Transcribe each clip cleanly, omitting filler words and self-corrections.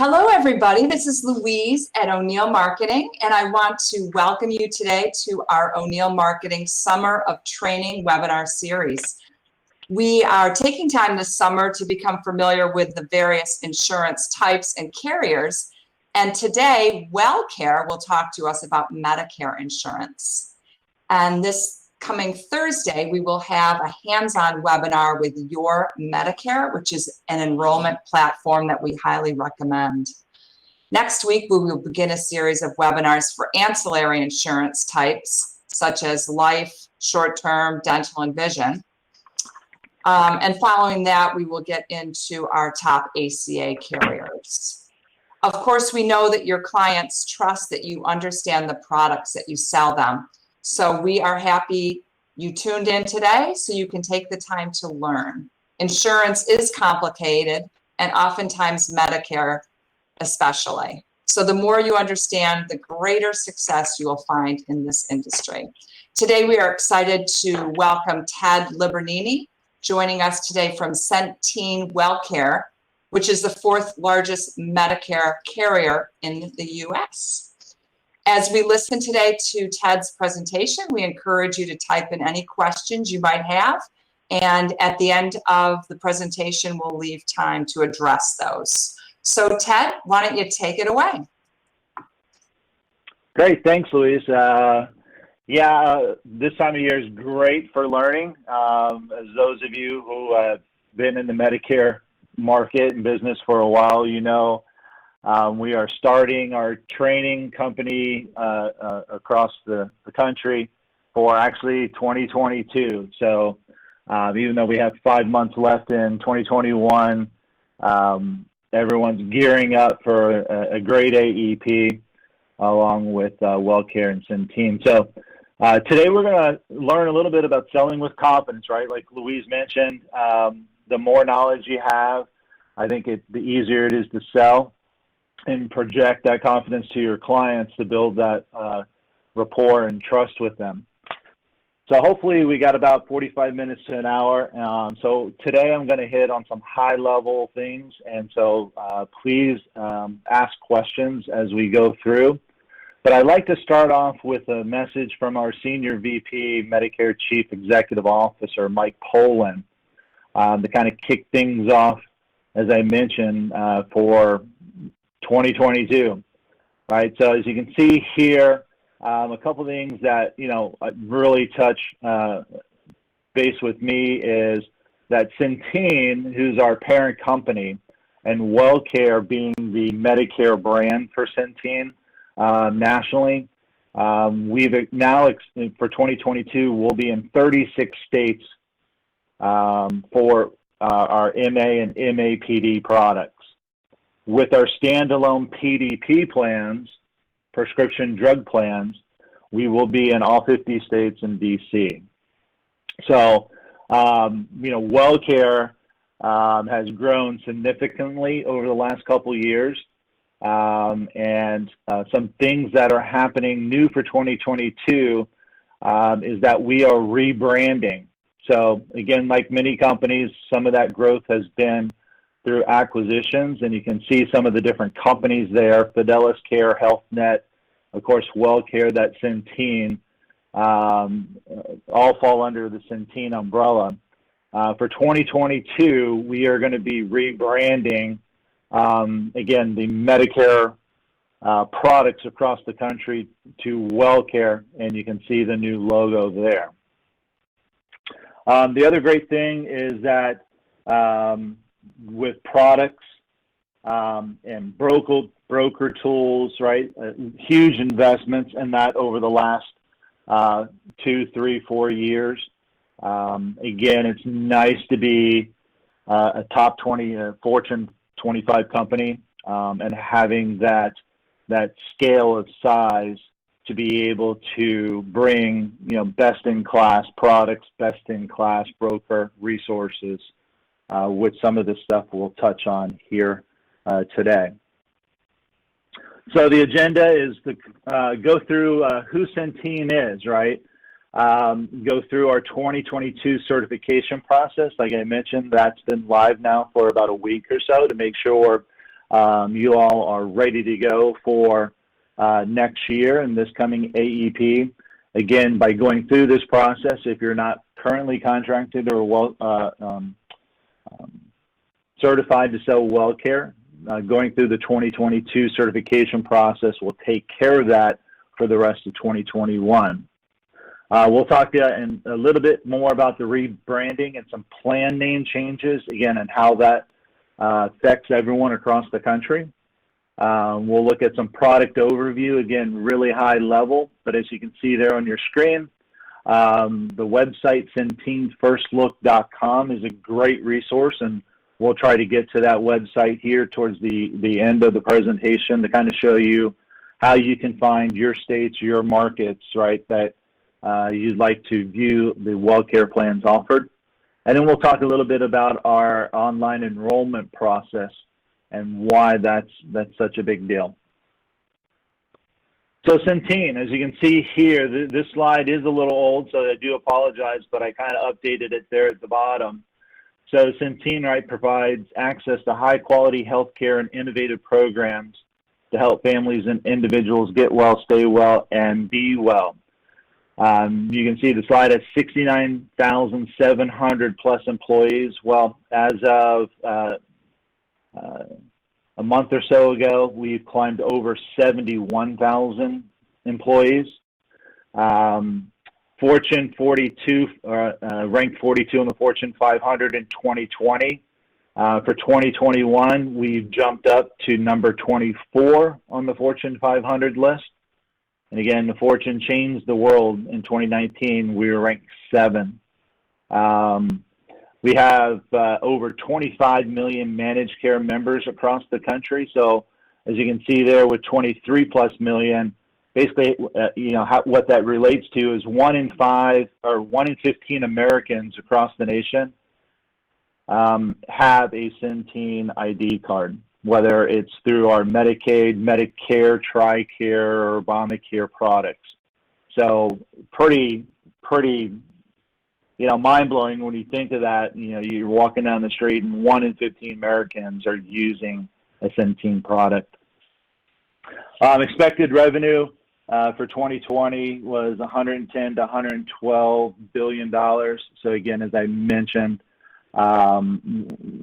Hello, everybody. This is Louise at O'Neill Marketing, and I want to welcome you today to our O'Neill Marketing Summer of Training webinar series. We are taking time this summer to become familiar with the various insurance types and carriers, and today, Wellcare will talk to us about Medicare insurance. And this coming Thursday, we will have a hands-on webinar with Your Medicare, which is an enrollment platform that we highly recommend. Next week, we will begin a series of webinars for ancillary insurance types, such as life, short-term, dental, and vision. And following that, we will get into our top ACA carriers. Of course, we know that your clients trust that you understand the products that you sell them. So we are happy you tuned in today so you can take the time to learn. Insurance is complicated, and oftentimes Medicare especially. So the more you understand, the greater success you will find in this industry. Today we are excited to welcome Ted Libernini, joining us today from Centene Wellcare, which is the fourth largest Medicare carrier in the U.S. As we listen today to Ted's presentation, we encourage you to type in any questions you might have. And at the end of the presentation, we'll leave time to address those. So Ted, why don't you take it away? Great, thanks, Louise. This time of year is great for learning. As those of you who have been in the Medicare market and business for a while, you know, we are starting our training company across the country for actually 2022. So even though we have 5 months left in 2021, everyone's gearing up for a great AEP along with Wellcare and Centene. So today we're going to learn a little bit about selling with confidence, right? Like Louise mentioned, the more knowledge you have, I think the easier it is to sell and project that confidence to your clients to build that rapport and trust with them. So hopefully we got about 45 minutes to an hour. So today I'm going to hit on some high-level things, and so please ask questions as we go through. But I'd like to start off with a message from our Senior VP, Medicare Chief Executive Officer, Mike Poland, to kind of kick things off, as I mentioned, for 2022, right? So as you can see here, a couple of things that, you know, really touch base with me is that Centene, who's our parent company, and Wellcare being the Medicare brand for Centene nationally, we've now, for 2022, we'll be in 36 states for our MA and MAPD products. With our standalone PDP plans, prescription drug plans, we will be in all 50 states and DC. So, you know, Wellcare has grown significantly over the last couple of years. And some things that are happening new for 2022 is that we are rebranding. So again, like many companies, some of that growth has been through acquisitions, and you can see some of the different companies there: Fidelis Care, HealthNet, of course, Wellcare, that Centene, all fall under the Centene umbrella. For 2022, we are going to be rebranding, again, the Medicare products across the country to Wellcare, and you can see the new logo there. The other great thing is that with products and broker tools, right? Huge investments in that over the last 2, 3, 4 years. Again, it's nice to be a top 20 Fortune 25 company and having that scale of size to be able to bring, you know, best-in-class products, best-in-class broker resources, with some of the stuff we'll touch on here today. So the agenda is to go through who Centene is, right? Go through our 2022 certification process. Like I mentioned, that's been live now for about a week or so to make sure you all are ready to go for next year and this coming AEP. Again, by going through this process, if you're not currently contracted or certified to sell Wellcare, going through the 2022 certification process will take care of that for the rest of 2021. We'll talk a little bit more about the rebranding and some plan name changes, again, and how that affects everyone across the country. We'll look at some product overview, again, really high level, but as you can see there on your screen, the website CenteneFirstLook.com is a great resource, and we'll try to get to that website here towards the end of the presentation to kind of show you how you can find your states, your markets, right, that you'd like to view the Wellcare plans offered. And then we'll talk a little bit about our online enrollment process and why that's such a big deal. So Centene, as you can see here, this slide is a little old, so I do apologize, but I kind of updated it there at the bottom. So Centene, right, provides access to high quality healthcare and innovative programs to help families and individuals get well, stay well, and be well. You can see the slide has 69,700 plus employees. Well, as of a month or so ago, we've climbed over 71,000 employees. Fortune 42, ranked 42 in the Fortune 500 in 2020. For 2021, we've jumped up to number 24 on the Fortune 500 list. And again, the Fortune changed the world in 2019. We were ranked 7. We have over 25 million managed care members across the country. So as you can see there with 23 plus million, basically, what that relates to is 1 in 5 or 1 in 15 Americans across the nation have a Centene ID card, whether it's through our Medicaid, Medicare, TRICARE, or Obamacare products. So pretty, mind-blowing when you think of that. You're walking down the street and 1 in 15 Americans are using a Centene product. Expected revenue for 2020 was $110 to $112 billion. So again, as I mentioned,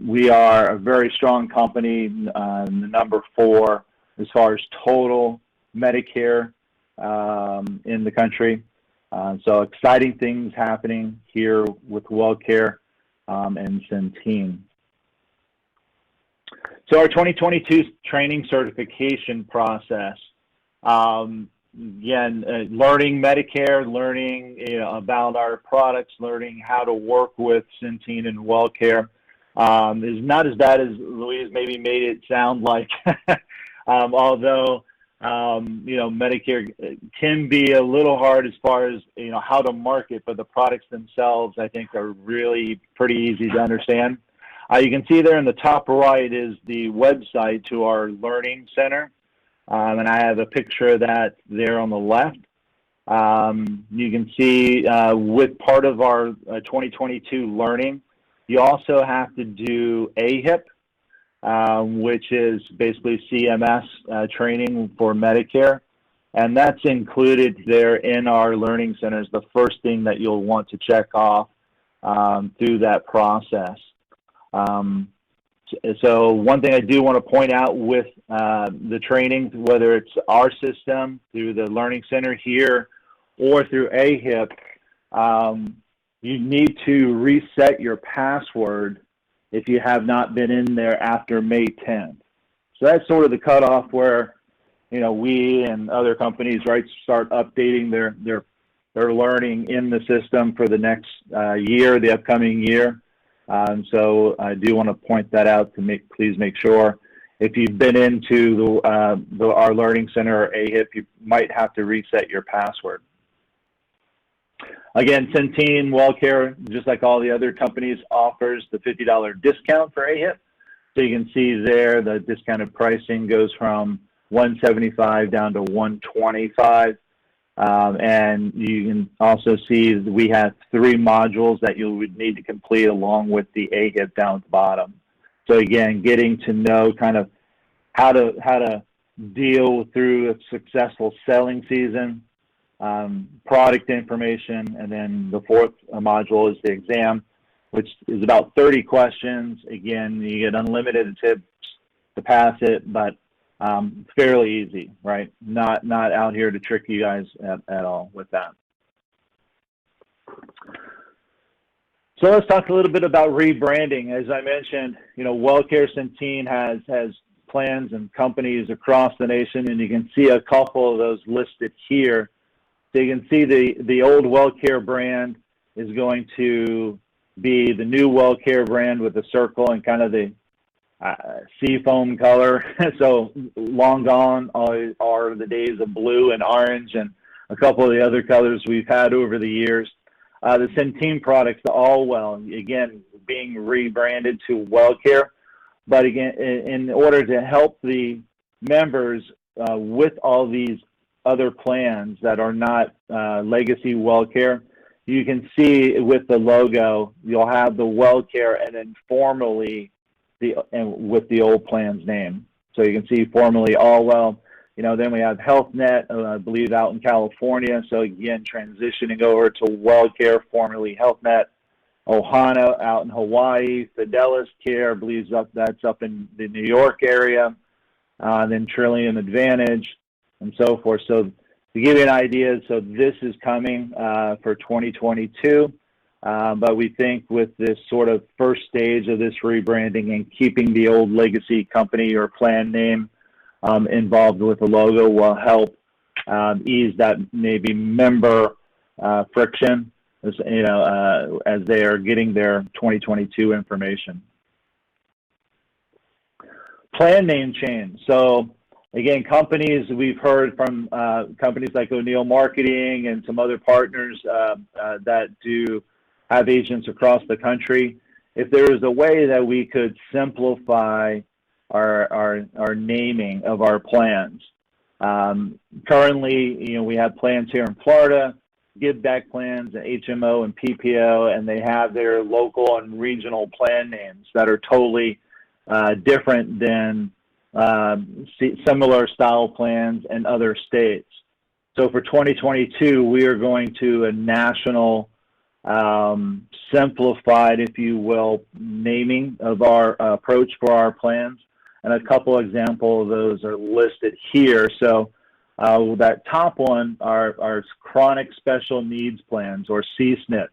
we are a very strong company, number 4 as far as total Medicare in the country. So exciting things happening here with Wellcare and Centene. So our 2022 training certification process, again, learning Medicare, learning about our products, learning how to work with Centene and Wellcare is not as bad as Louise maybe made it sound like. Although Medicare can be a little hard as far as how to market, but the products themselves I think are really pretty easy to understand. You can see there in the top right is the website to our learning center. And I have a picture of that there on the left. You can see with part of our 2022 learning, you also have to do AHIP, which is basically CMS training for Medicare. And that's included there in our learning centers, the first thing that you'll want to check off through that process. So one thing I do want to point out with the training, whether it's our system through the Learning Center here or through AHIP, you need to reset your password if you have not been in there after May 10th. So that's sort of the cutoff where we and other companies start updating their learning in the system for the next year, the upcoming year. So I do want to point that out to please make sure if you've been into our Learning Center or AHIP, you might have to reset your password. Again, Centene Wellcare, just like all the other companies, offers the $50 discount for AHIP. So you can see there the discounted pricing goes from $175 down to $125. And you can also see we have 3 modules that you would need to complete along with the AHIP down at the bottom. So again, getting to know kind of how to deal through a successful selling season, product information, and then the fourth module is the exam, which is about 30 questions. Again, you get unlimited tips to pass it, but fairly easy, right? Not out here to trick you guys at all with that. So let's talk a little bit about rebranding. As I mentioned, Wellcare Centene has plans and companies across the nation, and you can see a couple of those listed here. So you can see the old Wellcare brand is going to be the new Wellcare brand with the circle and kind of the seafoam color. So long gone are the days of blue and orange and a couple of the other colors we've had over the years. The Centene products, the Allwell, again, being rebranded to Wellcare. But again, in order to help the members with all these other plans that are not legacy Wellcare, you can see with the logo, you'll have the Wellcare and then formally with the old plan's name. So you can see formerly Allwell. Then we have HealthNet, I believe, out in California. So again, transitioning over to Wellcare, formerly HealthNet. Ohana out in Hawaii. Fidelis Care, I believe that's up in the New York area. Then Trillium Advantage, and so forth. So to give you an idea, so this is coming for 2022. But we think with this sort of first stage of this rebranding and keeping the old legacy company or plan name involved with the logo will help ease that maybe member friction as they are getting their 2022 information. Plan name change. So again, companies, we've heard from companies like O'Neill Marketing and some other partners that do have agents across the country. If there is a way that we could simplify our naming of our plans. Currently, we have plans here in Florida, give back plans, HMO and PPO, and they have their local and regional plan names that are totally different than similar style plans in other states. So for 2022, we are going to a national simplified, if you will, naming of our approach for our plans. And a couple examples of those are listed here. So that top one are chronic special needs plans, or CSNPs.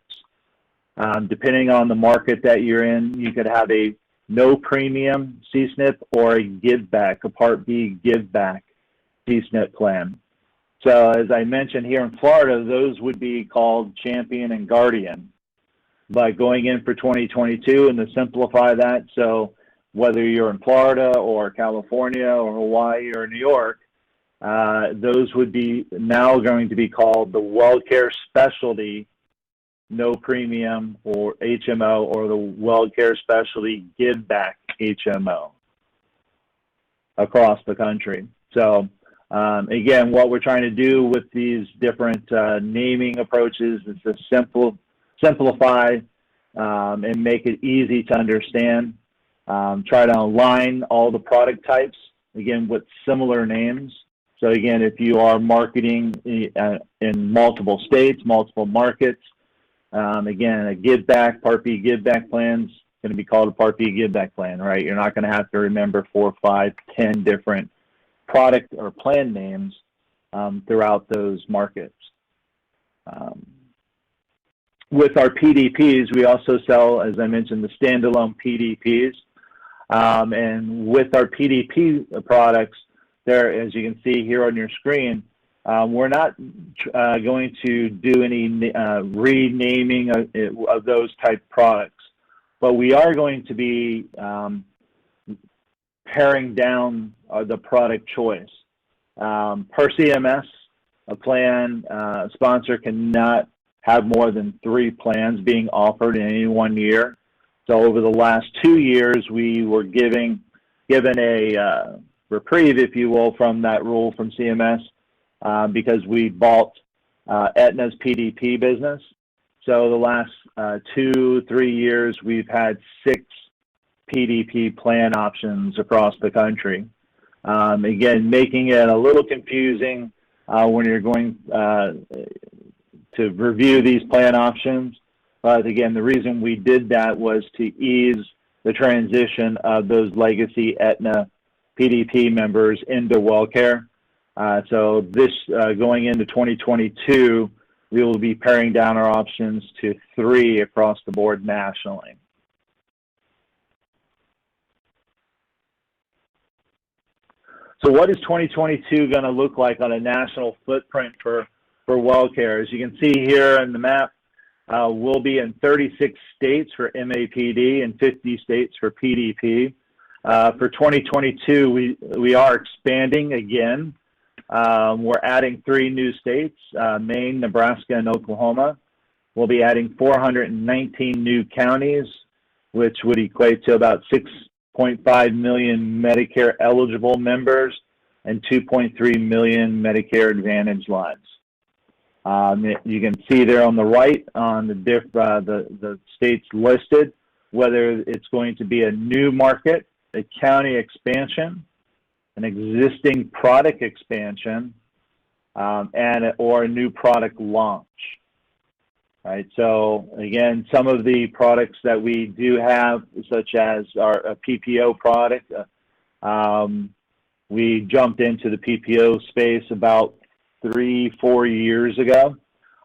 Depending on the market that you're in, you could have a no premium CSNP or a give back, a Part B give back CSNP plan. So as I mentioned here in Florida, those would be called Champion and Guardian. But going in for 2022 and to simplify that, so whether you're in Florida or California or Hawaii or New York, those would be now going to be called the Wellcare Specialty No Premium or HMO, or the Wellcare Specialty Give Back HMO across the country. So again, what we're trying to do with these different naming approaches is to simplify and make it easy to understand. Try to align all the product types, again, with similar names. So again, if you are marketing in multiple states, multiple markets, again, a give back, Part B give back plan's going to be called a Part B give back plan, right? You're not going to have to remember 4, 5, 10 different product or plan names throughout those markets. With our PDPs, we also sell, as I mentioned, the standalone PDPs. And with our PDP products, there, as you can see here on your screen, we're not going to do any renaming of those type products, but we are going to be paring down the product choice. Per CMS, a plan sponsor cannot have more than 3 plans being offered in any one year. So over the last 2 years, we were given a reprieve, if you will, from that rule from CMS because we bought Aetna's PDP business. So the last 2-3 years, we've had 6 PDP plan options across the country. Again, making it a little confusing when you're going to review these plan options. But again, the reason we did that was to ease the transition of those legacy Aetna PDP members into Wellcare. So this going into 2022, we will be paring down our options to 3 across the board nationally. So what is 2022 going to look like on a national footprint for Wellcare? As you can see here on the map, we'll be in 36 states for MAPD and 50 states for PDP. For 2022, we are expanding again. We're adding 3 new states, Maine, Nebraska, and Oklahoma. We'll be adding 419 new counties, which would equate to about 6.5 million Medicare eligible members and 2.3 million Medicare Advantage lives. You can see there on the right on the states listed, whether it's going to be a new market, a county expansion, an existing product expansion, or a new product launch. Right. So again, some of the products that we do have, such as our PPO product, we jumped into the PPO space about 3-4 years ago,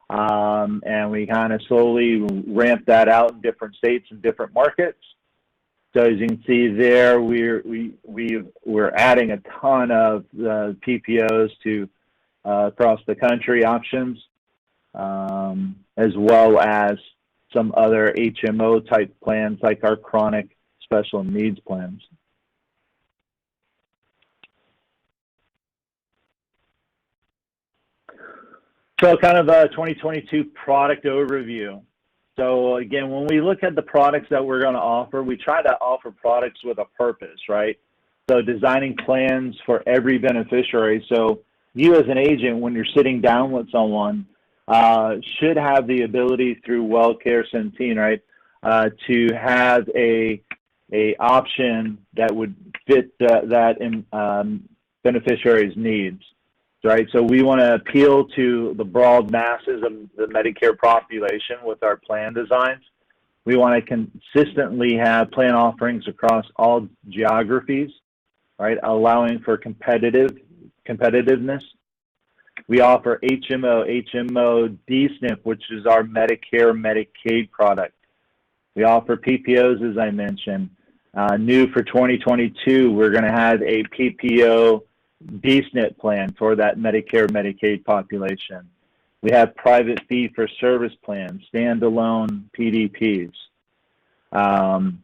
and we kind of slowly ramped that out in different states and different markets. So as you can see there, we're adding a ton of PPOs to across the country options, as well as some other HMO type plans like our chronic special needs plans. So kind of a 2022 product overview. So again, when we look at the products that we're going to offer, we try to offer products with a purpose, right? So designing plans for every beneficiary. So you as an agent, when you're sitting down with someone, should have the ability through Wellcare Centene, right, to have a option that would fit that beneficiary's needs. Right, so we want to appeal to the broad masses of the Medicare population with our plan designs. We want to consistently have plan offerings across all geographies, right, allowing for competitiveness. We offer HMO D-SNP, which is our Medicare Medicaid product. We offer PPOs, as I mentioned. New for 2022, we're going to have a PPO D-SNP plan for that Medicare Medicaid population. We have private fee-for-service plans, standalone PDPs. As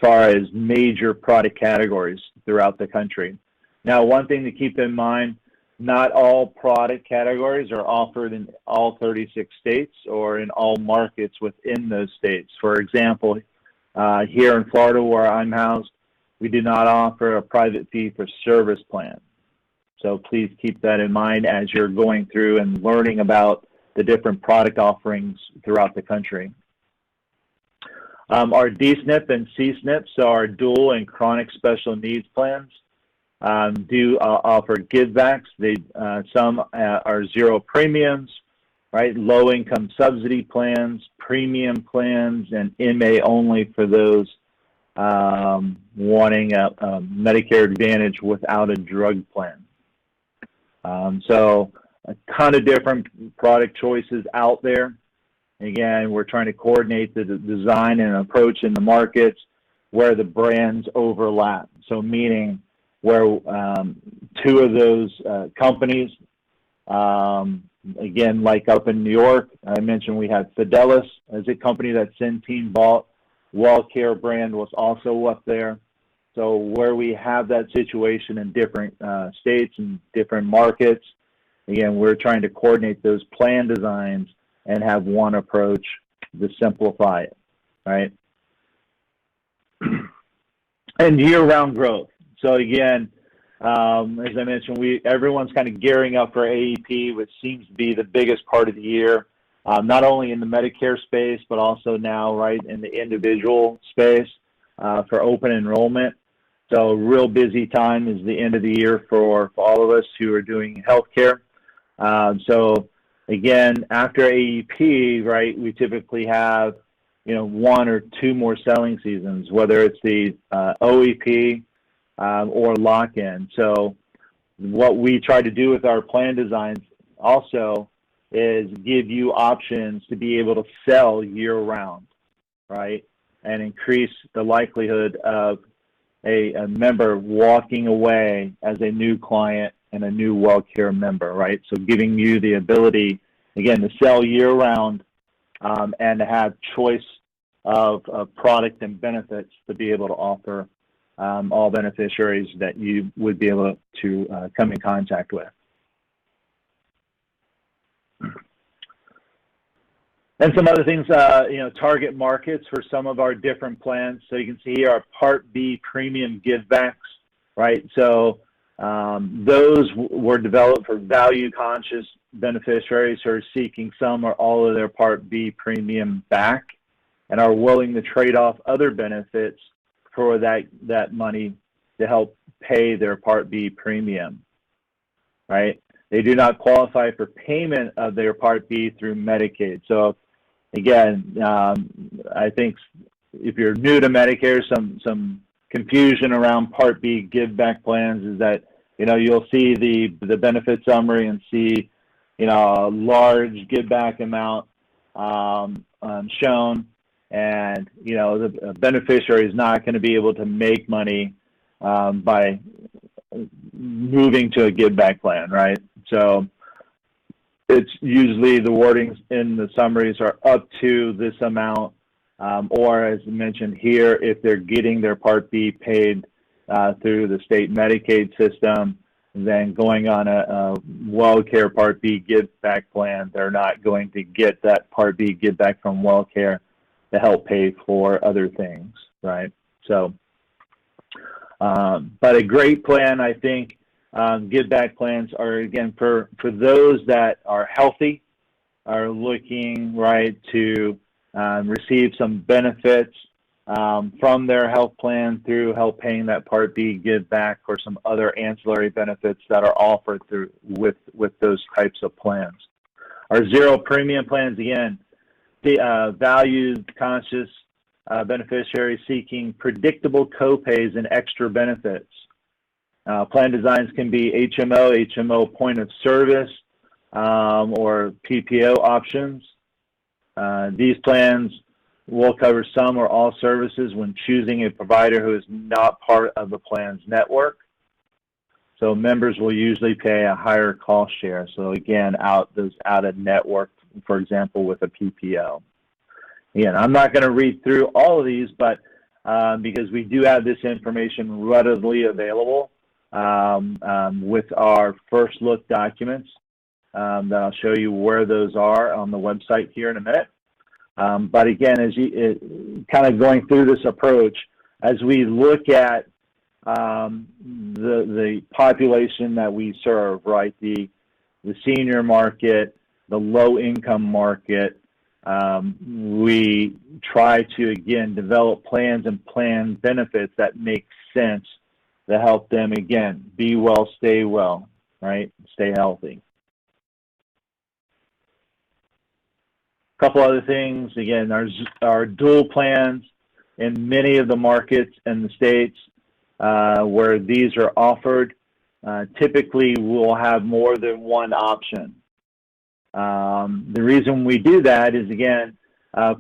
far as major product categories throughout the country. Now, one thing to keep in mind, not all product categories are offered in all 36 states or in all markets within those states. For example, here in Florida, where I'm housed, we do not offer a private fee-for-service plan. So please keep that in mind as you're going through and learning about the different product offerings throughout the country. Our D-SNP and C-SNP, so our dual and chronic special needs plans, do offer givebacks. Some are zero premiums, right? Low-income subsidy plans, premium plans, and MA only for those wanting a Medicare Advantage without a drug plan. So a ton of different product choices out there. Again, we're trying to coordinate the design and approach in the markets where the brands overlap. So meaning where 2 of those companies, again, like up in New York, I mentioned we had Fidelis as a company that Centene bought. Wellcare brand was also up there. So where we have that situation in different states and different markets, again, we're trying to coordinate those plan designs and have one approach to simplify it, right? And year-round growth. So again, as I mentioned, everyone's kind of gearing up for AEP, which seems to be the biggest part of the year. Not only in the Medicare space, but also now, right, in the individual space for open enrollment. So real busy time is the end of the year for all of us who are doing healthcare. So again, after AEP, right, we typically have, one or two more selling seasons, whether it's the OEP or lock-in. So what we try to do with our plan designs also is give you options to be able to sell year-round, right, and increase the likelihood of a member walking away as a new client and a new Wellcare member, right? So giving you the ability, again, to sell year-round and to have choice of product and benefits to be able to offer all beneficiaries that you would be able to come in contact with. And some other things, target markets for some of our different plans. So you can see here our Part B premium givebacks, right? So those were developed for value-conscious beneficiaries who are seeking some or all of their Part B premium back and are willing to trade off other benefits for that money to help pay their Part B premium, right? They do not qualify for payment of their Part B through Medicaid. So again, I think if you're new to Medicare, some confusion around Part B give-back plans is that, you'll see the benefit summary and see, a large give-back amount shown, and, the beneficiary is not going to be able to make money by moving to a give-back plan, right? So it's usually the wordings in the summaries are up to this amount, or as mentioned here, if they're getting their Part B paid through the state Medicaid system, then going on a Wellcare Part B give-back plan, they're not going to get that Part B give-back from Wellcare to help pay for other things, right? So, but a great plan, I think. Give-back plans are, again, for those that are healthy, are looking, right, to receive some benefits from their health plan through help paying that Part B give-back or some other ancillary benefits that are offered through with those types of plans. Our zero premium plans, again, the value-conscious beneficiaries seeking predictable copays and extra benefits. Plan designs can be HMO point of service, or PPO options. These plans will cover some or all services when choosing a provider who is not part of the plan's network. So members will usually pay a higher cost share. So again, those out of network, for example, with a PPO. Again, I'm not going to read through all of these, but because we do have this information readily available with our first look documents that I'll show you where those are on the website here in a minute. But again, as you kind of going through this approach, as we look at the population that we serve, right, the senior market, the low income market, we try to, again, develop plans and plan benefits that make sense to help them, again, be well, right, stay healthy. A couple other things, again, our dual plans in many of the markets and the states where these are offered, typically we'll have more than one option. The reason we do that is, again,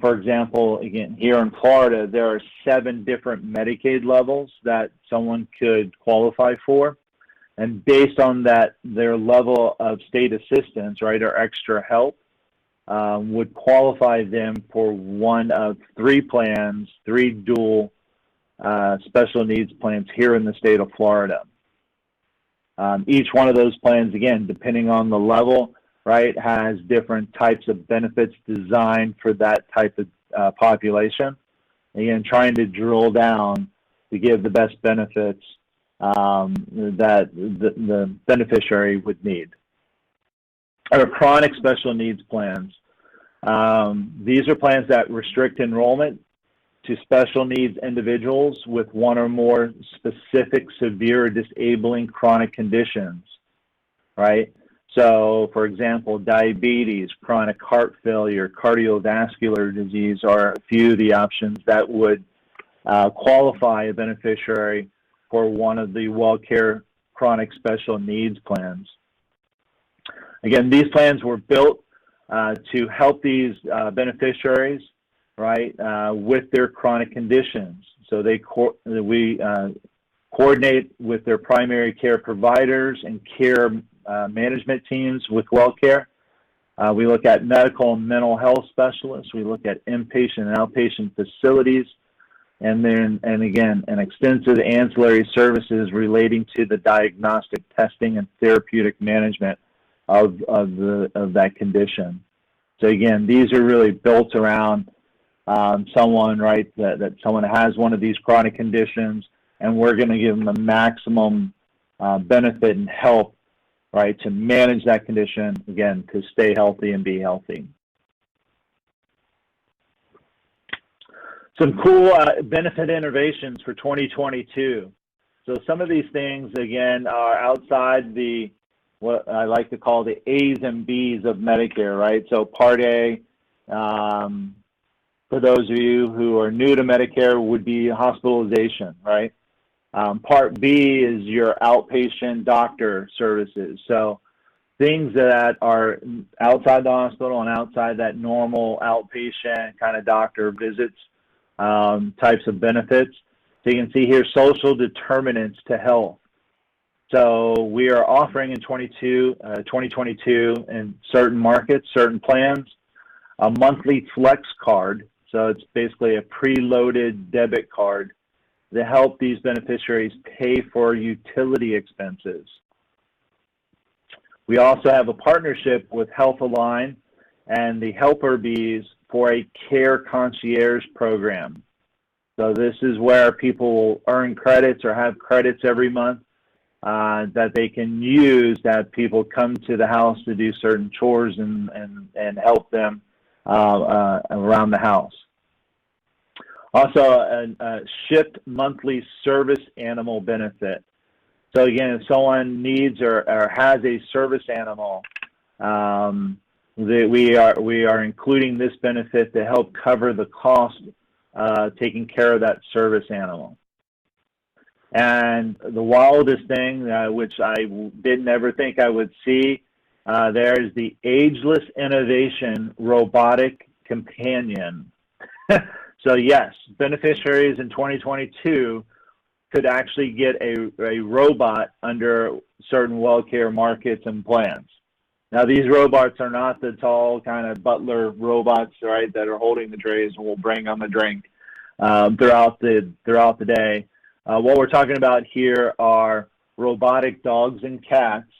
for example, again, here in Florida, there are 7 different Medicaid levels that someone could qualify for. And based on that, their level of state assistance, right, or extra help, would qualify them for one of 3 plans, 3 dual special needs plans here in the state of Florida. Each one of those plans, again, depending on the level, right, has different types of benefits designed for that type of population. Again, trying to drill down to give the best benefits that the beneficiary would need. Our chronic special needs plans. These are plans that restrict enrollment to special needs individuals with one or more specific severe or disabling chronic conditions, right? So, for example, diabetes, chronic heart failure, cardiovascular disease are a few of the options that would qualify a beneficiary for one of the Wellcare chronic special needs plans. Again, these plans were built to help these beneficiaries, right, with their chronic conditions. So we coordinate with their primary care providers and care management teams with Wellcare. We look at medical and mental health specialists. We look at inpatient and outpatient facilities, and again, an extensive ancillary services relating to the diagnostic testing and therapeutic management of that condition. So again, these are really built around someone, right, that someone has one of these chronic conditions, and we're going to give them the maximum benefit and help, right, to manage that condition, again, to stay healthy and be healthy. Some cool benefit innovations for 2022. So some of these things, again, are outside what I like to call the A's and B's of Medicare, right? So Part A, for those of you who are new to Medicare, would be hospitalization, right? Part B is your outpatient doctor services. So things that are outside the hospital and outside that normal outpatient kind of doctor visits, types of benefits. So you can see here social determinants to health. So we are offering in 2022 in certain markets, certain plans, a monthly flex card. So it's basically a preloaded debit card to help these beneficiaries pay for utility expenses. We also have a partnership with Health Align and the Helper Bees for a care concierge program. So this is where people will earn credits or have credits every month that they can use, that people come to the house to do certain chores and help them around the house. Also, a shipped monthly service animal benefit. So again, if someone needs or has a service animal, we are including this benefit to help cover the cost taking care of that service animal. And the wildest thing, which I didn't ever think I would see, there is the Ageless Innovation Robotic Companion. So yes, beneficiaries in 2022 could actually get a robot under certain Wellcare markets and plans. Now, these robots are not the tall kind of butler robots, right, that are holding the trays and will bring them a drink throughout the day. What we're talking about here are robotic dogs and cats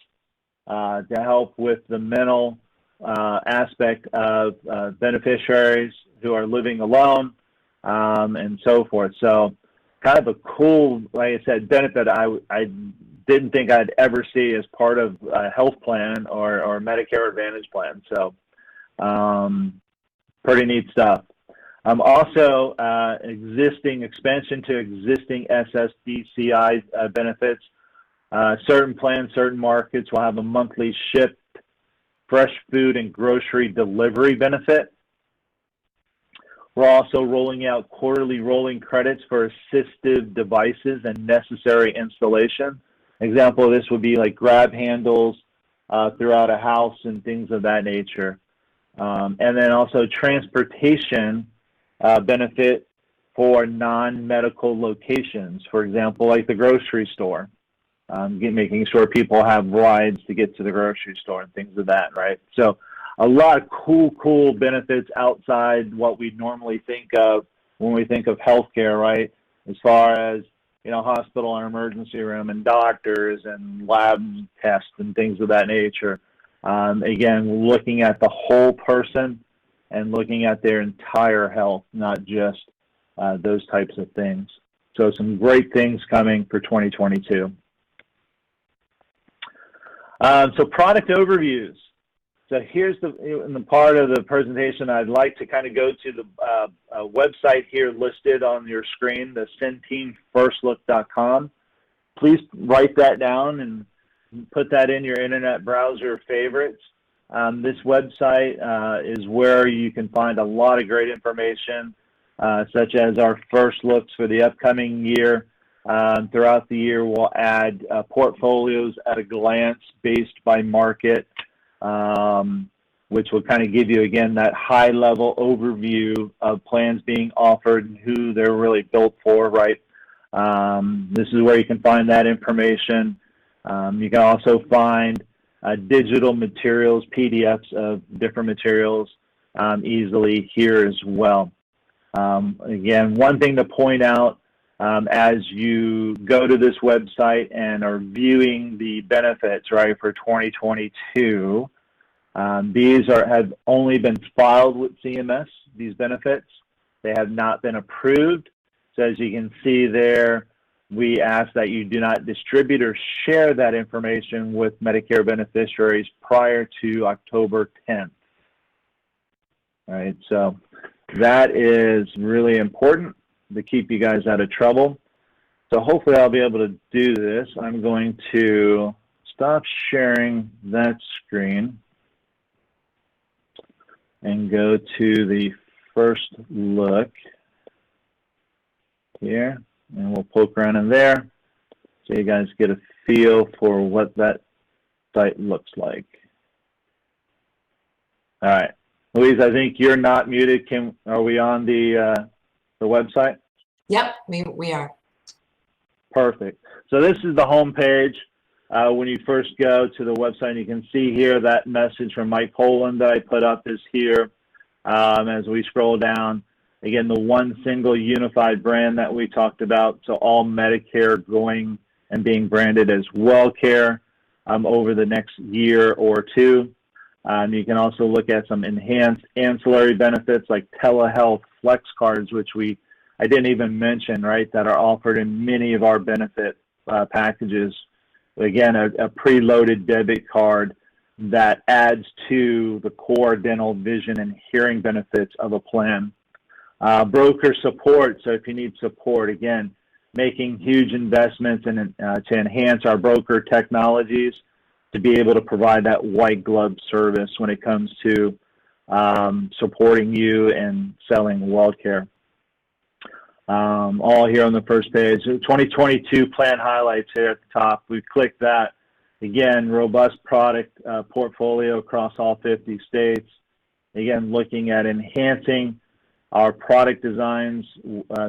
to help with the mental aspect of beneficiaries who are living alone and so forth. So kind of a cool, like I said, benefit I didn't think I'd ever see as part of a health plan or Medicare Advantage plan. So pretty neat stuff. Also, expansion to existing SSDCI benefits. Certain plans, certain markets will have a monthly shipped fresh food and grocery delivery benefit. We're also rolling out quarterly rolling credits for assistive devices and necessary installation. Example of this would be like grab handles throughout a house and things of that nature. And then also transportation benefit for non-medical locations, for example, like the grocery store, making sure people have rides to get to the grocery store and things of that, right? So a lot of cool benefits outside what we normally think of when we think of healthcare, right? As far as, you know, hospital and emergency room and doctors and lab tests and things of that nature. Again, looking at the whole person and looking at their entire health, not just those types of things. So some great things coming for 2022. So product overviews. So here's in the part of the presentation, I'd like to kind of go to the website here listed on your screen, the CenteneFirstLook.com. Please write that down and put that in your internet browser favorites. This website is where you can find a lot of great information, such as our first looks for the upcoming year. Throughout the year, we'll add portfolios at a glance based by market, which will kind of give you, again, that high-level overview of plans being offered and who they're really built for, right? This is where you can find that information. You can also find digital materials, PDFs of different materials easily here as well. Again, one thing to point out, as you go to this website and are viewing the benefits, right, for 2022, these have only been filed with CMS, these benefits. They have not been approved. So as you can see there, we ask that you do not distribute or share that information with Medicare beneficiaries prior to October 10th. All right, so that is really important to keep you guys out of trouble. So hopefully I'll be able to do this. I'm going to stop sharing that screen and go to the first look here, and we'll poke around in there so you guys get a feel for what that site looks like. All right, Louise, I think you're not muted. Are we on the website? Yep, we are. Perfect. So this is the home page. When you first go to the website, you can see here that message from Mike Poland that I put up is here. As we scroll down, again, the one single unified brand that we talked about, so all Medicare going and being branded as Wellcare over the next year or two. You can also look at some enhanced ancillary benefits like telehealth flex cards, which I didn't even mention, right, that are offered in many of our benefit packages. Again, a preloaded debit card that adds to the core dental, vision, and hearing benefits of a plan. Broker support, so if you need support, again, making huge investments to enhance our broker technologies to be able to provide that white glove service when it comes to supporting you and selling Wellcare. All here on the first page. 2022 plan highlights here at the top. We click that. Again, robust product portfolio across all 50 states. Again, looking at enhancing our product designs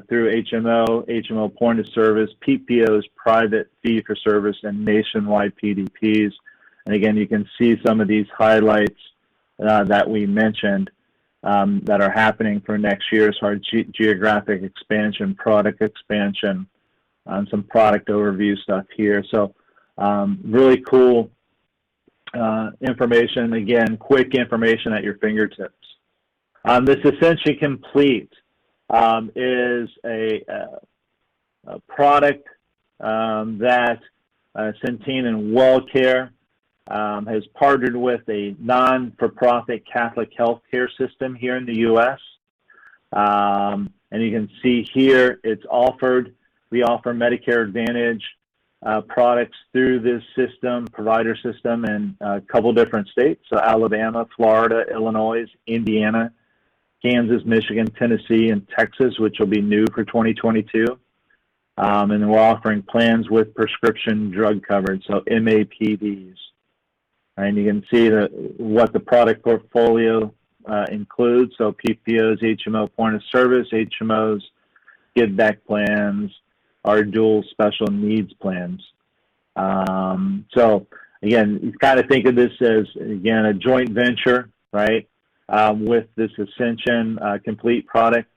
through HMO point of service, PPOs, private fee for service, and nationwide PDPs. And again, you can see some of these highlights that we mentioned that are happening for next year as far as geographic expansion, product expansion, some product overview stuff here. So really cool information. Again, quick information at your fingertips. This Ascension Complete is a product that Centene and Wellcare has partnered with a non-for-profit Catholic healthcare system here in the U.S. And you can see here it's offered. We offer Medicare Advantage products through this system, provider system, in a couple different states. So Alabama, Florida, Illinois, Indiana, Kansas, Michigan, Tennessee, and Texas, which will be new for 2022. And then we're offering plans with prescription drug coverage, so MAPDs. And you can see what the product portfolio includes. So PPOs, HMO point of service, HMOs, give back plans, our dual special needs plans. So again, you kind of think of this as, again, a joint venture, right, with this Ascension Complete product.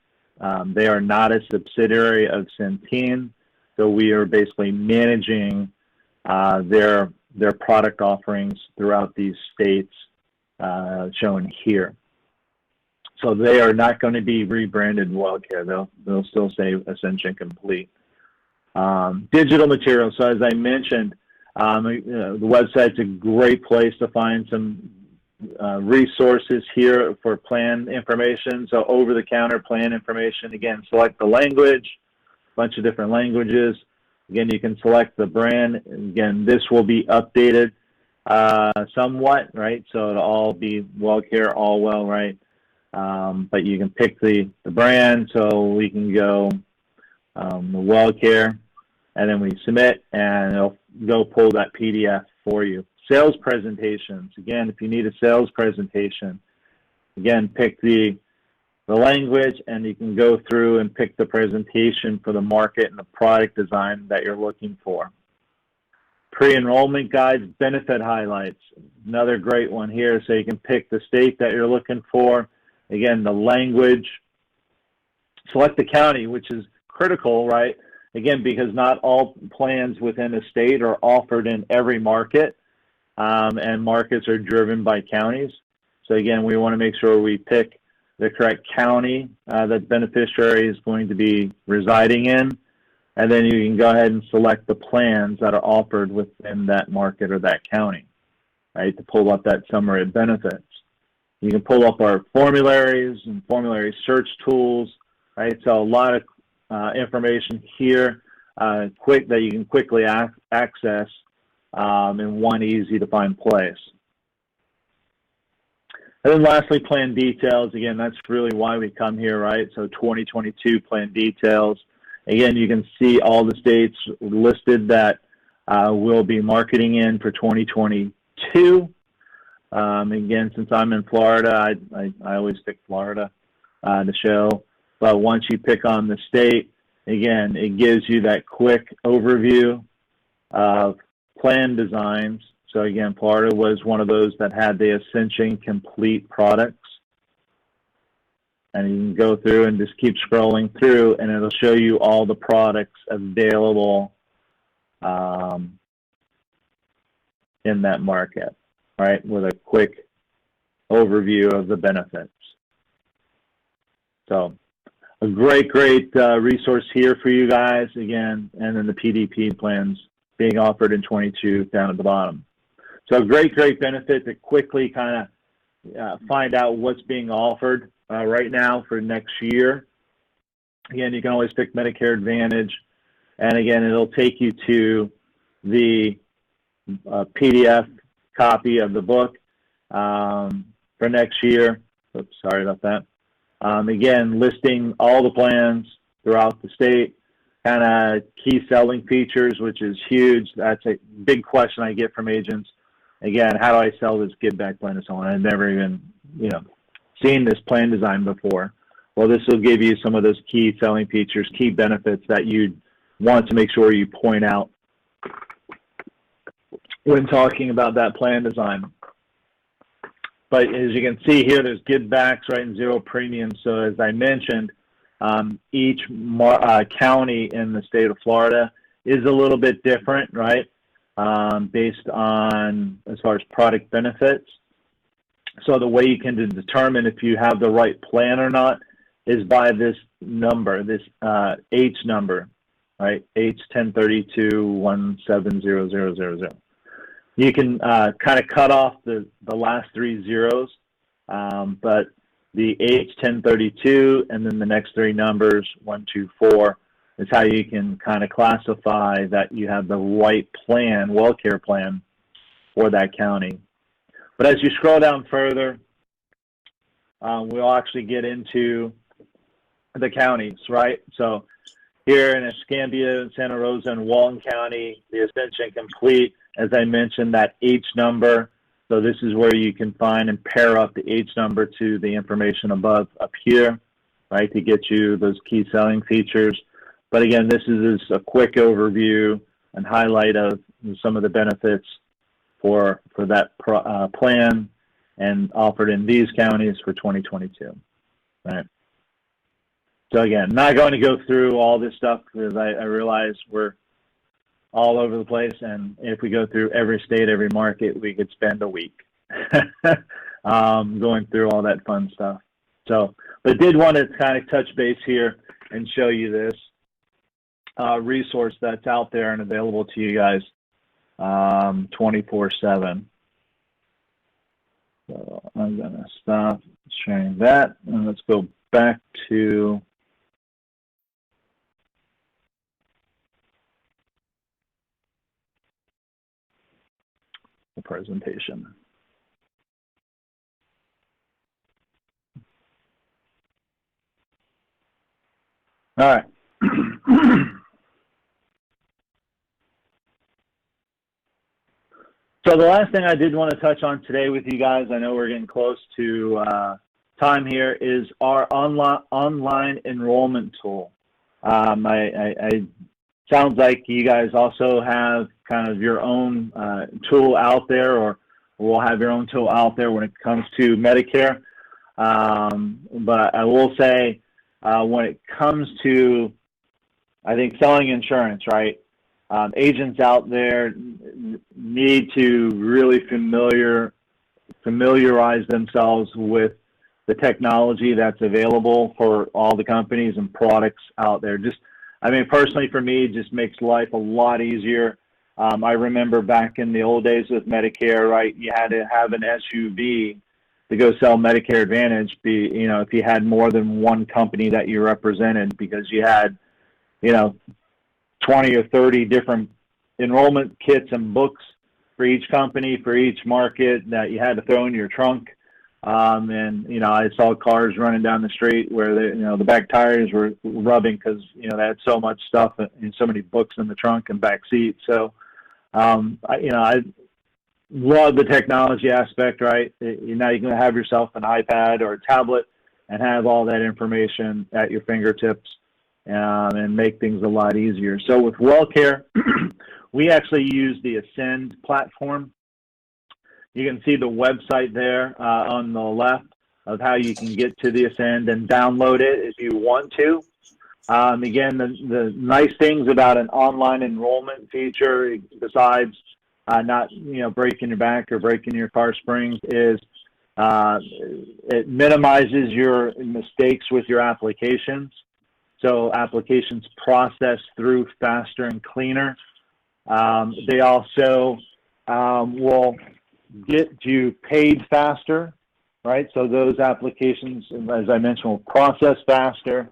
They are not a subsidiary of Centene, so we are basically managing their product offerings throughout these states shown here. So they are not going to be rebranded Wellcare. They'll still say Ascension Complete. Digital materials. So as I mentioned, the website's a great place to find some resources here for plan information. So over-the-counter plan information. Again, select the language, a bunch of different languages. Again, you can select the brand. Again, this will be updated somewhat, right? So it'll all be Wellcare, all well, right? But you can pick the brand. So we can go Wellcare, and then we submit, and it'll go pull that PDF for you. Sales presentations. Again, if you need a sales presentation, again, pick the language, and you can go through and pick the presentation for the market and the product design that you're looking for. Pre-enrollment guides, benefit highlights. Another great one here. So you can pick the state that you're looking for. Again, the language. Select the county, which is critical, right? Again, because not all plans within a state are offered in every market, and markets are driven by counties. So again, we want to make sure we pick the correct county that beneficiary is going to be residing in, and then you can go ahead and select the plans that are offered within that market or that county, right, to pull up that summary of benefits. You can pull up our formularies and formulary search tools, right? So a lot of information here quick that you can quickly access in one easy to find place. And then lastly, plan details. Again, that's really why we come here, right? So 2022 plan details. Again, you can see all the states listed that we'll be marketing in for 2022. Again, since I'm in Florida, I always pick Florida to show. But once you pick on the state, again, it gives you that quick overview of plan designs. So again, Florida was one of those that had the Ascension Complete products. And you can go through and just keep scrolling through, and it'll show you all the products available in that market, right, with a quick overview of the benefits. So a great resource here for you guys, again, and then the PDP plans being offered in 22 down at the bottom. So a great benefit to quickly kind of find out what's being offered right now for next year. Again, you can always pick Medicare Advantage, and again, it'll take you to the PDF copy of the book for next year. Oops, sorry about that. Again, listing all the plans throughout the state, kind of key selling features, which is huge. That's a big question I get from agents. Again, how do I sell this give back plan and so on? I've never even, seen this plan design before. Well, this will give you some of those key selling features, key benefits that you want to make sure you point out when talking about that plan design. But as you can see here, there's give backs, right, and zero premium. So as I mentioned, each county in the state of Florida is a little bit different, right, based on as far as product benefits. So the way you can determine if you have the right plan or not is by this number, this H number, right, H1032170000. You can kind of cut off the last three zeros, but the H1032 and then the next three numbers, 124, is how you can kind of classify that you have the right plan, Wellcare plan, for that county. But as you scroll down further, we'll actually get into the counties, right? So here in Escambia, Santa Rosa, and Walton County, the Ascension Complete, as I mentioned, that H number. So this is where you can find and pair up the H number to the information above up here, right, to get you those key selling features. But again, this is a quick overview and highlight of some of the benefits for that plan and offered in these counties for 2022, right? So again, not going to go through all this stuff because I realize we're all over the place, and if we go through every state, every market, we could spend a week going through all that fun stuff. So, but did want to kind of touch base here and show you this resource that's out there and available to you guys 24/7. So I'm going to stop sharing that, and let's go back to the presentation. All right. So the last thing I did want to touch on today with you guys, I know we're getting close to time here, is our online enrollment tool. Sounds like you guys also have kind of your own tool out there, or will have your own tool out there when it comes to Medicare. But I will say, when it comes to, I think, selling insurance, right? Agents out there need to really familiarize themselves with the technology that's available for all the companies and products out there. I mean, personally for me, it just makes life a lot easier. I remember back in the old days with Medicare, right? You had to have an SUV to go sell Medicare Advantage, if you had more than one company that you represented, because you had, 20 or 30 different enrollment kits and books for each company, for each market that you had to throw in your trunk. And, I saw cars running down the street where the back tires were rubbing because, they had so much stuff and so many books in the trunk and back seat. So, I love the technology aspect, right? Now you can have yourself an iPad or a tablet and have all that information at your fingertips. And make things a lot easier. So with Wellcare, we actually use the Ascend platform. You can see the website there on the left of how you can get to the Ascend and download it if you want to. Again, the nice things about an online enrollment feature, besides not breaking your back or breaking your car springs, is it minimizes your mistakes with your applications. So applications process through faster and cleaner. They also will get you paid faster, right? So those applications, as I mentioned, will process faster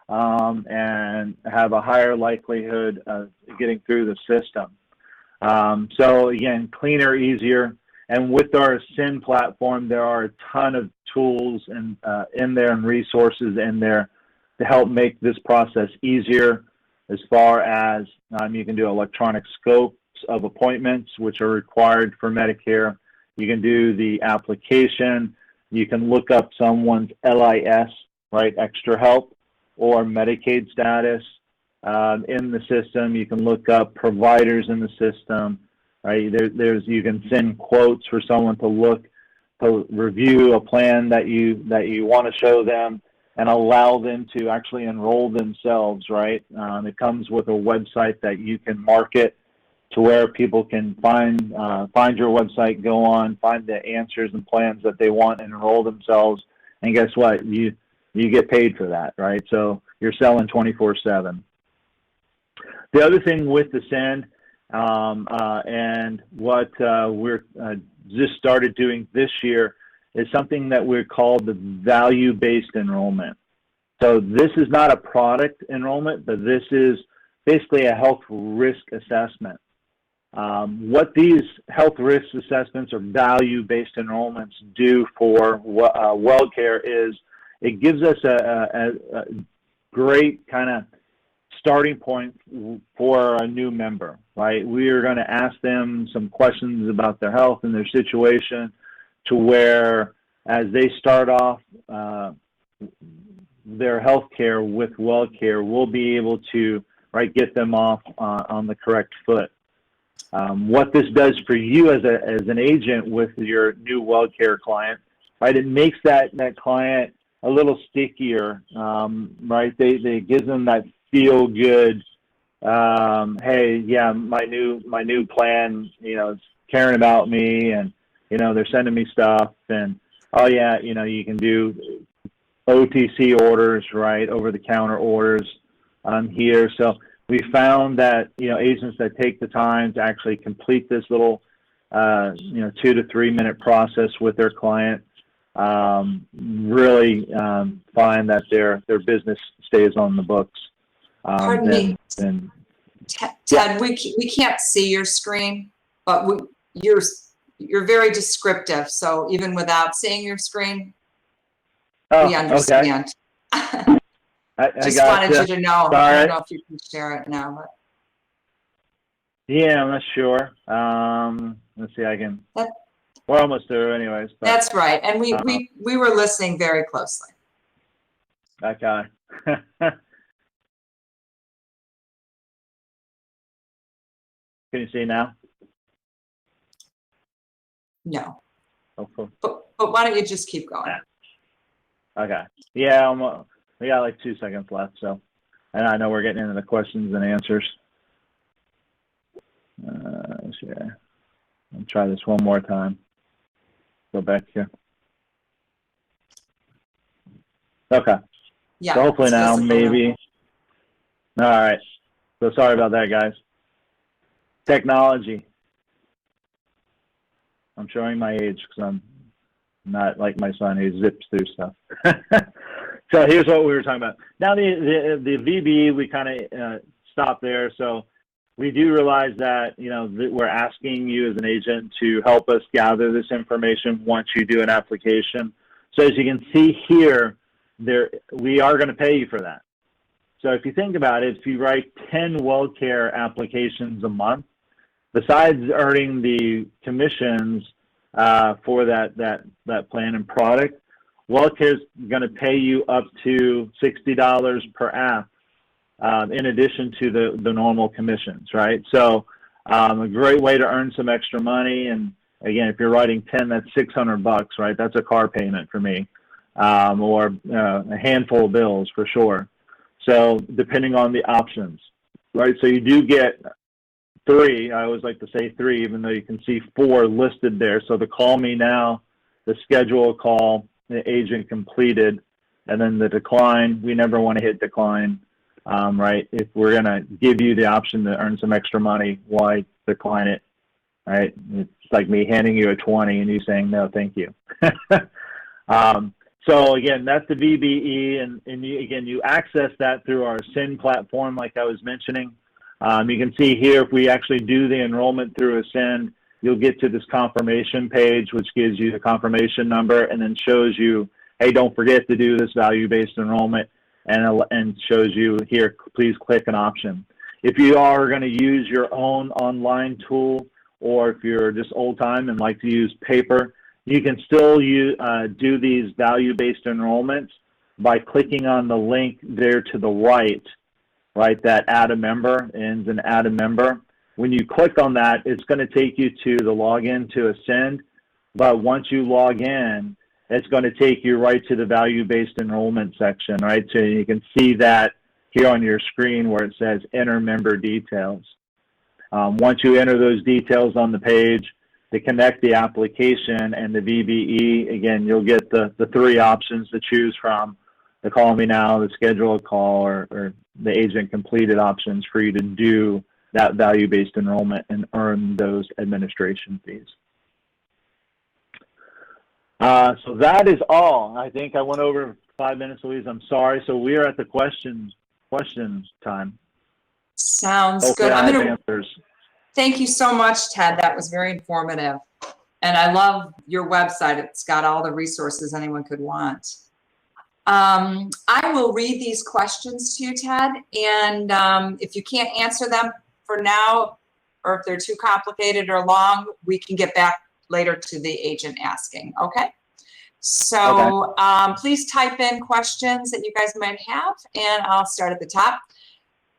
and have a higher likelihood of getting through the system. So again, cleaner, easier. And with our Ascend platform, there are a ton of tools in there and resources in there to help make this process easier, as far as you can do electronic scopes of appointments, which are required for Medicare. You can do the application. You can look up someone's LIS, right, extra help, or Medicaid status in the system. You can look up providers in the system, right? You can send quotes for someone to review a plan that you want to show them, and allow them to actually enroll themselves, right? It comes with a website that you can market to where people can find your website, go on, find the answers and plans that they want, and enroll themselves. And guess what? You get paid for that, right? So you're selling 24/7. The other thing with Ascend, and what we're just started doing this year, is something that we're called the value-based enrollment. So this is not a product enrollment, but this is basically a health risk assessment. What these health risk assessments or value-based enrollments do for Wellcare is it gives us a great kind of starting point for a new member, right? We are going to ask them some questions about their health and their situation, to where, as they start off their health care with Wellcare, we'll be able to get them off on the correct foot. What this does for you as an agent with your new Wellcare client, right? It makes that client a little stickier, right? They gives them that feel good. Hey, yeah, my new plan, is caring about me, and they're sending me stuff, and oh yeah, you can do OTC orders, right? Over-the-counter orders here. So we found that agents that take the time to actually complete this little 2 to 3 minute process with their client. Really find that their business stays on the books. Pardon me, then Ted, yeah. we can't see your screen, but you're very descriptive. So even without seeing your screen, we understand. Okay. I Just wanted you to know. Sorry. I don't know if you can share it now, but yeah, I'm not sure. Let's see. We're almost there, anyways. But, that's right, and we were listening very closely. Okay. Can you see now? No. Oh, cool. But why don't you just keep going? Okay. Yeah, we got like 2 seconds left, so, and I know we're getting into the questions and answers. Let's see. I'll try this one more time. Go back here. Okay. Yeah. So hopefully now, maybe. All right. So sorry about that, guys. Technology. I'm showing my age because I'm not like my son who zips through stuff. So here's what we were talking about. Now the VBE, we kind of stopped there. So we do realize that, that we're asking you as an agent to help us gather this information once you do an application. So as you can see here, we are going to pay you for that. So if you think about it, if you write 10 Wellcare applications a month, besides earning the commissions for that plan and product, Wellcare is going to pay you up to $60 per app in addition to the normal commissions, right? So a great way to earn some extra money. And again, if you're writing 10, that's $600, right? That's a car payment for me, or a handful of bills for sure. So depending on the options, right? So you do get 3. I always like to say 3, even though you can see 4 listed there. So the call me now, the schedule a call, the agent completed, and then the decline. We never want to hit decline, right? If we're going to give you the option to earn some extra money, why decline it, right? It's like me handing you a 20 and you saying, no, thank you. So again, that's the VBE, and you access that through our Ascend platform, like I was mentioning. You can see here, if we actually do the enrollment through Ascend, you'll get to this confirmation page, which gives you the confirmation number and then shows you, hey, don't forget to do this value-based enrollment, and shows you here, please click an option. If you are going to use your own online tool, or if you're just old time and like to use paper, you can still do these value-based enrollments by clicking on the link there to the right, that add a member, ends in add a member. When you click on that, it's going to take you to the login to Ascend. But once you log in, it's going to take you right to the value-based enrollment section, right? So you can see that here on your screen where it says enter member details. Once you enter those details on the page, to connect the application and the VBE, again, you'll get the 3 options to choose from: the call me now, the schedule a call, or the agent completed options for you to do that value-based enrollment and earn those administration fees. So that is all. I think I went over 5 minutes, Louise. I'm sorry. So we are at the questions time. Sounds Hopefully good. I have answers. Thank you so much, Ted. That was very informative. And I love your website. It's got all the resources anyone could want. I will read these questions to you, Ted, and if you can't answer them for now, or if they're too complicated or long, we can get back later to the agent asking, okay? So okay. Please type in questions that you guys might have, and I'll start at the top.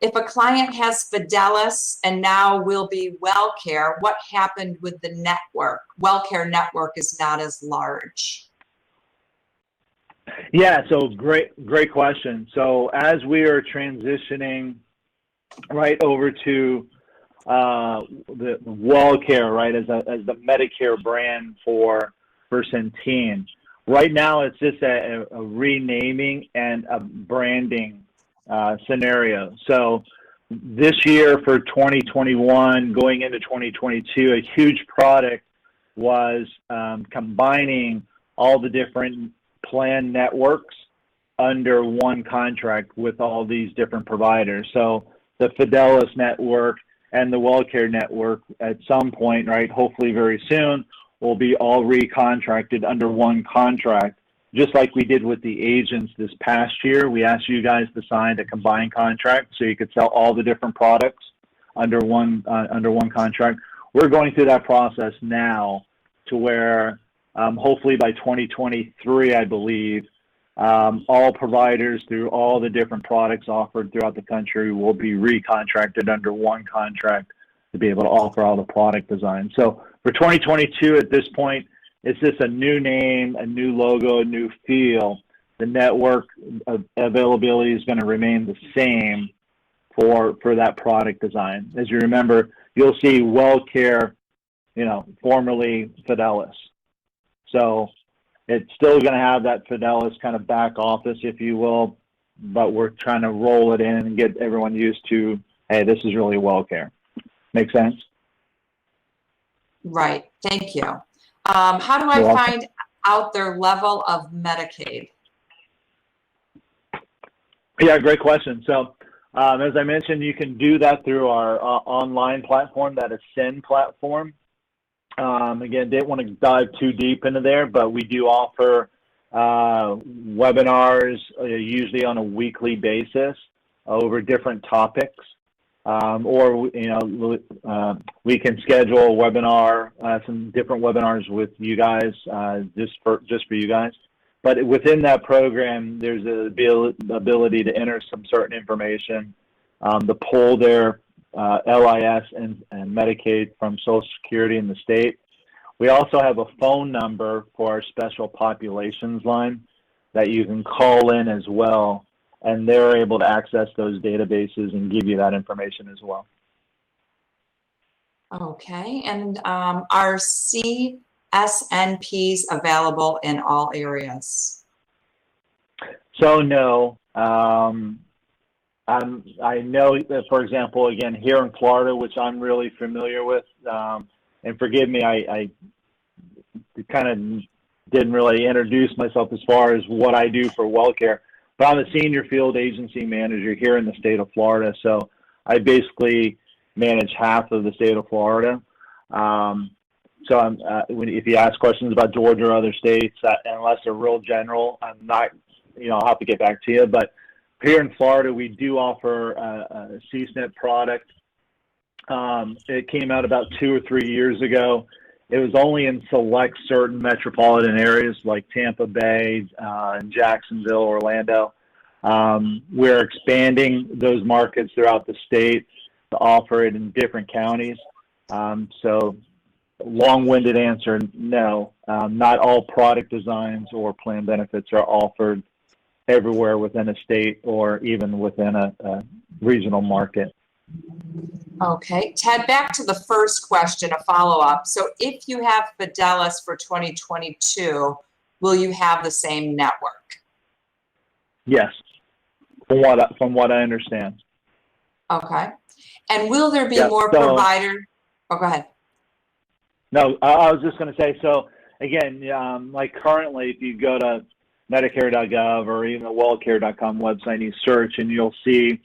If a client has Fidelis and now will be Wellcare, what happened with the network? Wellcare network is not as large. Yeah, so great question. So as we are transitioning right over to the Wellcare, right, as the Medicare brand for Centene, right now it's just a renaming and a branding scenario. So this year for 2021, going into 2022, a huge product was combining all the different plan networks under one contract with all these different providers. So the Fidelis network and the Wellcare network at some point, right, hopefully very soon, will be all recontracted under one contract. Just like we did with the agents this past year, we asked you guys to sign a combined contract so you could sell all the different products under one contract. We're going through that process now to where hopefully by 2023, I believe, all providers through all the different products offered throughout the country will be recontracted under one contract to be able to offer all the product design. So for 2022, at this point, it's just a new name, a new logo, a new feel. The network availability is going to remain the same for that product design. As you remember, you'll see Wellcare, formerly Fidelis. So it's still going to have that Fidelis kind of back office, if you will, but we're trying to roll it in and get everyone used to, hey, this is really Wellcare. Make sense? Right. Thank you. How do I find out their level of Medicaid? Yeah, great question. So as I mentioned, you can do that through our online platform, that Ascend platform. Again, didn't want to dive too deep into there, but we do offer webinars usually on a weekly basis over different topics. Or we can schedule a webinar, some different webinars with you guys, just for you guys. But within that program, there's the ability to enter some certain information, to pull their LIS and Medicaid from Social Security in the state. We also have a phone number for our special populations line that you can call in as well, and they're able to access those databases and give you that information as well. Okay, and are CSNPs available in all areas? So no. I know that, for example, again, here in Florida, which I'm really familiar with, and forgive me, I kind of didn't really introduce myself as far as what I do for Wellcare, but I'm a senior field agency manager here in the state of Florida. So I basically manage half of the state of Florida. So if you ask questions about Georgia or other states, unless they're real general, I'm not, I'll have to get back to you. But here in Florida, we do offer a CSNP product. It came out about 2 or 3 years ago. It was only in select certain metropolitan areas like Tampa Bay, and Jacksonville, Orlando. We're expanding those markets throughout the state to offer it in different counties. So long-winded answer, no. Not all product designs or plan benefits are offered everywhere within a state or even within a regional market. Okay, Ted, back to the first question, a follow-up. So if you have Fidelis for 2022, will you have the same network? Yes, from what I understand. Okay. And will there be more providers? Oh, go ahead. No, I was just going to say, so again, like currently, if you go to Medicare.gov or even the Wellcare.com website, you search and you'll see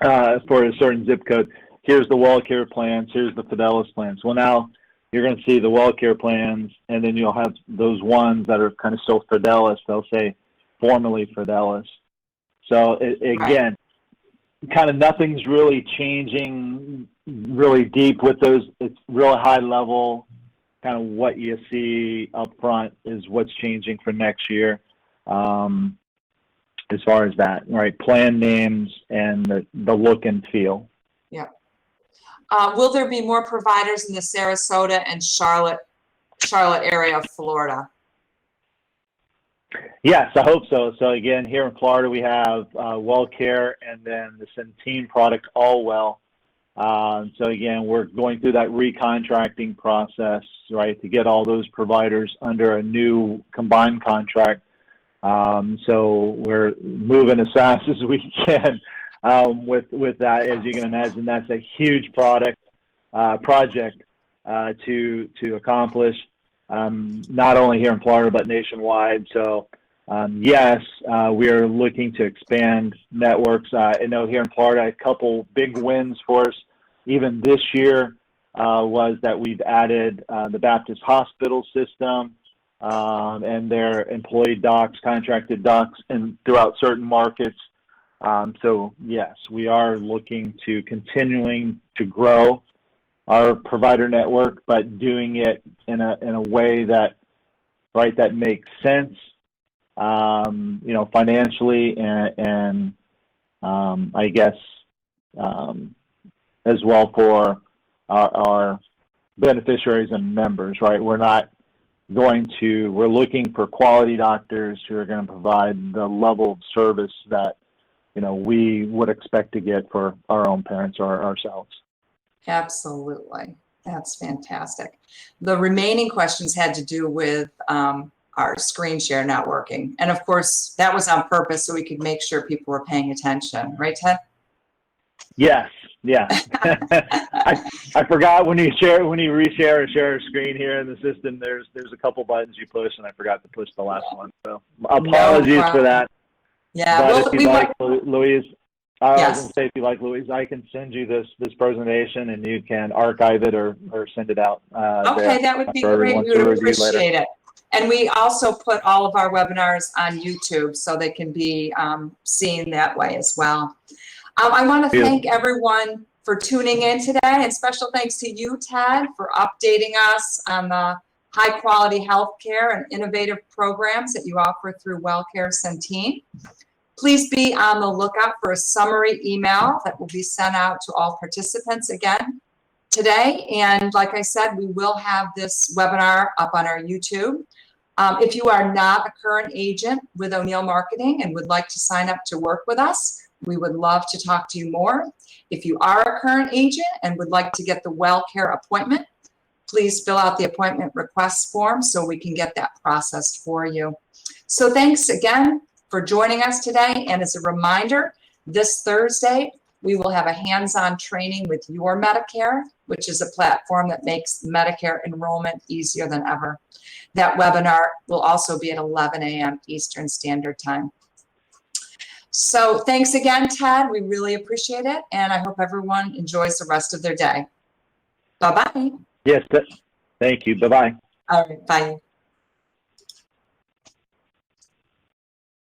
for a certain zip code, here's the Wellcare plans, here's the Fidelis plans. Well, now you're going to see the Wellcare plans, and then you'll have those ones that are kind of still Fidelis. They'll say formerly Fidelis. So again, kind of nothing's really changing really deep with those. It's real high level. Kind of what you see up front is what's changing for next year. As far as that, right? Plan names and the look and feel. Yeah. Will there be more providers in the Sarasota and Charlotte area of Florida? Yes, I hope so. So again, here in Florida, we have Wellcare and then the Centene product, Allwell. So again, we're going through that recontracting process, right, to get all those providers under a new combined contract. So we're moving as fast as we can with that. As you can imagine, that's a huge project to accomplish, not only here in Florida but nationwide. So yes, we are looking to expand networks. I know here in Florida, a couple big wins for us even this year was that we've added the Baptist Hospital System and their employee docs, contracted docs, and throughout certain markets. So yes, we are looking to continuing to grow our provider network, but doing it in a way that makes sense, financially and I guess as well for our beneficiaries and members. Right, we're looking for quality doctors who are going to provide the level of service that we would expect to get for our own parents or ourselves. Absolutely. That's fantastic. The remaining questions had to do with our screen share not working. And of course, that was on purpose so we could make sure people were paying attention. Right, Ted? Yes. Yeah. I forgot when you reshare or share a screen here in the system, there's a couple buttons you push, and I forgot to push the last one. So apologies for that. Yeah. But Well, if you like, Louise, I yes. was going to say, if you like, Louise, I can send you this presentation, and you can archive it or send it out. Okay, that would be great. We would appreciate it. And we also put all of our webinars on YouTube so they can be seen that way as well. I want to thank everyone for tuning in today, and special thanks to you, Ted, for updating us on the high quality healthcare and innovative programs that you offer through Wellcare Centene. Please be on the lookout for a summary email that will be sent out to all participants again today. And like I said, we will have this webinar up on our YouTube. If you are not a current agent with O'Neill Marketing and would like to sign up to work with us, we would love to talk to you more. If you are a current agent and would like to get the Wellcare appointment, please fill out the appointment request form so we can get that processed for you. So thanks again for joining us today. And as a reminder, this Thursday, we will have a hands-on training with Your Medicare, which is a platform that makes Medicare enrollment easier than ever. That webinar will also be at 11 a.m. Eastern Standard Time. So thanks again, Ted. We really appreciate it. And I hope everyone enjoys the rest of their day. Bye-bye. Yes, thank you. Bye-bye. All right, bye.